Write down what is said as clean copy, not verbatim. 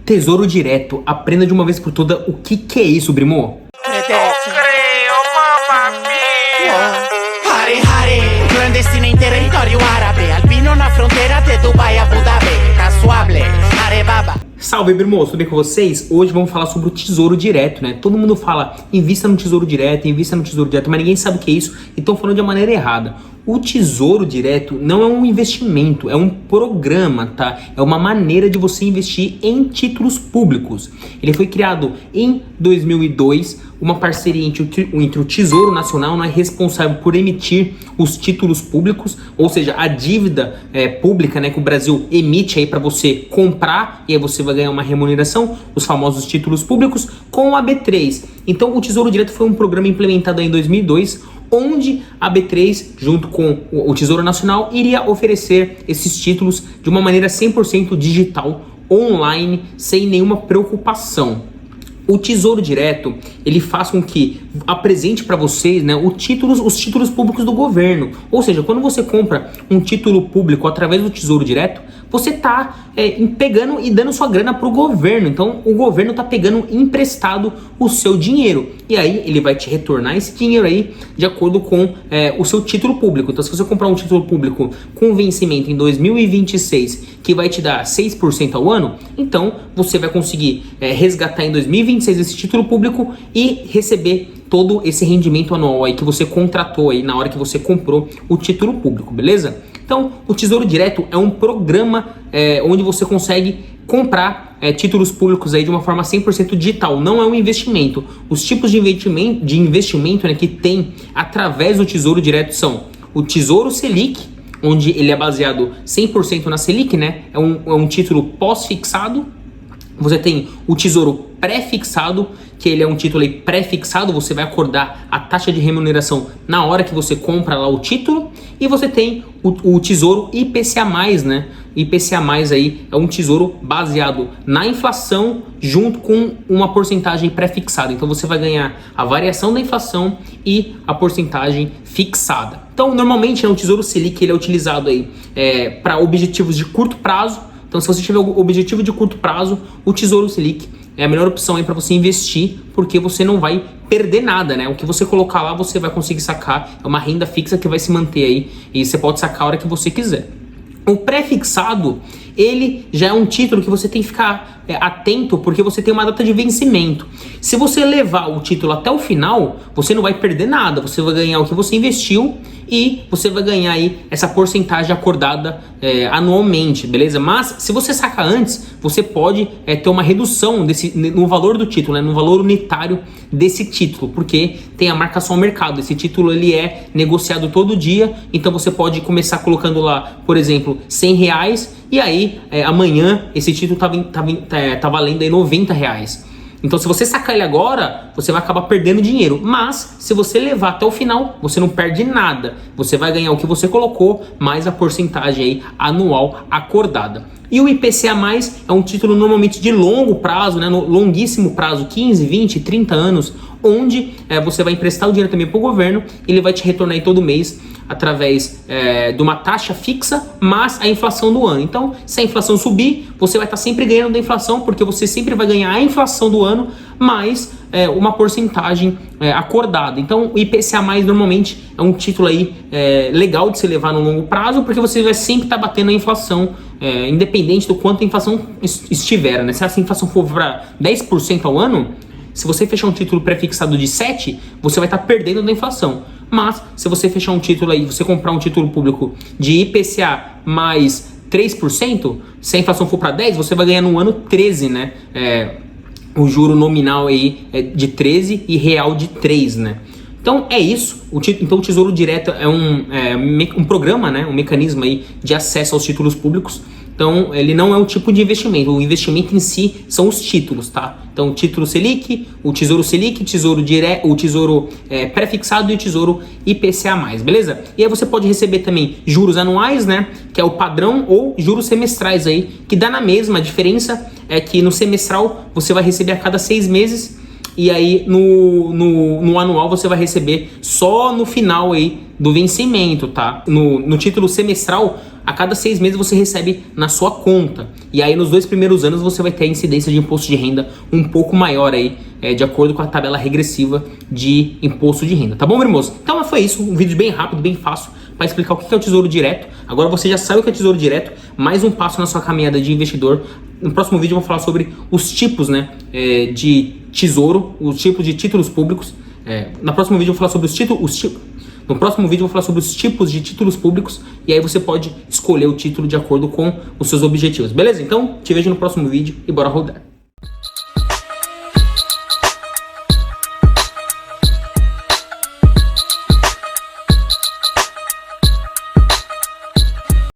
Tesouro Direto. Aprenda de uma vez por todas o que é isso, Brimo. Clandestino in territorio árabe, albino na fronteira de Dubai a Abu Dhabi, casuable, arebaba. Salve, Brimo, tudo bem com vocês? Hoje vamos falar sobre o Tesouro Direto, né? Todo mundo fala, invista no Tesouro Direto, mas ninguém sabe o que é isso e estão falando de uma maneira errada. O Tesouro Direto não é um investimento, é um programa, tá? É uma maneira de você investir em títulos públicos. Ele foi criado em 2002, uma parceria entre o Tesouro Nacional, não é responsável por emitir os títulos públicos, ou seja, a dívida pública, né, que o Brasil emite aí para você comprar e aí você vai ganhar uma remuneração, os famosos títulos públicos, com a B3. Então o Tesouro Direto foi um programa implementado aí em 2002, onde a B3, junto com o Tesouro Nacional, iria oferecer esses títulos de uma maneira 100% digital, online, sem nenhuma preocupação. O Tesouro Direto, ele faz com que apresente para vocês, né, os títulos públicos do governo. Ou seja, quando você compra um título público através do Tesouro Direto, você está pegando e dando sua grana para o governo. Então, o governo está pegando emprestado o seu dinheiro. E aí, ele vai te retornar esse dinheiro aí de acordo com o seu título público. Então, se você comprar um título público com vencimento em 2026, que vai te dar 6% ao ano, então você vai conseguir resgatar em 2026 esse título público e receber todo esse rendimento anual aí que você contratou aí na hora que você comprou o título público, beleza? Então, o Tesouro Direto é um programa onde você consegue comprar títulos públicos aí de uma forma 100% digital, não é um investimento. Os tipos de investimento, né, que tem através do Tesouro Direto são o Tesouro Selic, onde ele é baseado 100% na Selic, né? É um título pós-fixado. Você tem o Tesouro Pré-fixado, que ele é um título pré-fixado, você vai acordar a taxa de remuneração na hora que você compra lá o título. E você tem o Tesouro IPCA+, né? IPCA+, aí é um tesouro baseado na inflação junto com uma porcentagem pré-fixada. Então você vai ganhar a variação da inflação e a porcentagem fixada. Então normalmente o Tesouro Selic ele é utilizado aí para objetivos de curto prazo. Então se você tiver o objetivo de curto prazo, o Tesouro Selic é a melhor opção aí para você investir, porque você não vai perder nada, né? O que você colocar lá, você vai conseguir sacar. É uma renda fixa que vai se manter aí e você pode sacar a hora que você quiser. O pré-fixado, ele já é um título que você tem que ficar atento, porque você tem uma data de vencimento. Se você levar o título até o final, você não vai perder nada, você vai ganhar o que você investiu e você vai ganhar aí essa porcentagem acordada anualmente, beleza? Mas se você sacar antes, você pode ter uma redução no valor do título, né? No valor unitário desse título, porque tem a marcação ao mercado. Esse título ele é negociado todo dia, então você pode começar colocando lá, por exemplo, R$100 e aí amanhã esse título tá valendo aí R$90. Então se você sacar ele agora, você vai acabar perdendo dinheiro. Mas se você levar até o final, você não perde nada. Você vai ganhar o que você colocou, mais a porcentagem aí anual acordada. E o IPCA+, é um título normalmente de longo prazo, né, no longuíssimo prazo, 15, 20, 30 anos, onde você vai emprestar o dinheiro também para o governo, ele vai te retornar aí todo mês através de uma taxa fixa, mais a inflação do ano. Então, se a inflação subir, você vai estar sempre ganhando da inflação, porque você sempre vai ganhar a inflação do ano, mais uma porcentagem acordada. Então, o IPCA+, normalmente, é um título aí legal de se levar no longo prazo, porque você vai sempre estar batendo a inflação, independente do quanto a inflação estiver, né? Se essa inflação for para 10% ao ano, se você fechar um título pré-fixado de 7, você vai estar perdendo da inflação. Mas, se você fechar um título aí, você comprar um título público de IPCA mais 3%, se a inflação for para 10, você vai ganhar no ano 13, né? O juro nominal aí é de 13 e real de 3, né? Então é isso. Então o Tesouro Direto é um programa, né? Um mecanismo aí de acesso aos títulos públicos. Então, ele não é um tipo de investimento. O investimento em si são os títulos, tá? Então, o título Selic, o Tesouro Selic, o Tesouro Pré-fixado e o Tesouro IPCA+, beleza? E aí você pode receber também juros anuais, né? Que é o padrão, ou juros semestrais aí, que dá na mesma. A diferença é que no semestral você vai receber a cada 6 meses e aí no anual você vai receber só no final aí do vencimento, tá? No título semestral, a cada 6 meses você recebe na sua conta. E aí nos 2 primeiros anos você vai ter a incidência de imposto de renda um pouco maior aí, de acordo com a tabela regressiva de imposto de renda, tá bom, meu irmão? Então foi isso, um vídeo bem rápido, bem fácil, para explicar o que é o Tesouro Direto. Agora você já sabe o que é Tesouro Direto, mais um passo na sua caminhada de investidor. No próximo vídeo eu vou falar sobre os tipos, né, de tesouro, os tipos de títulos públicos. No próximo vídeo eu vou falar sobre no próximo vídeo eu vou falar sobre os tipos de títulos públicos, e aí você pode escolher o título de acordo com os seus objetivos, beleza? Então te vejo no próximo vídeo e bora rodar.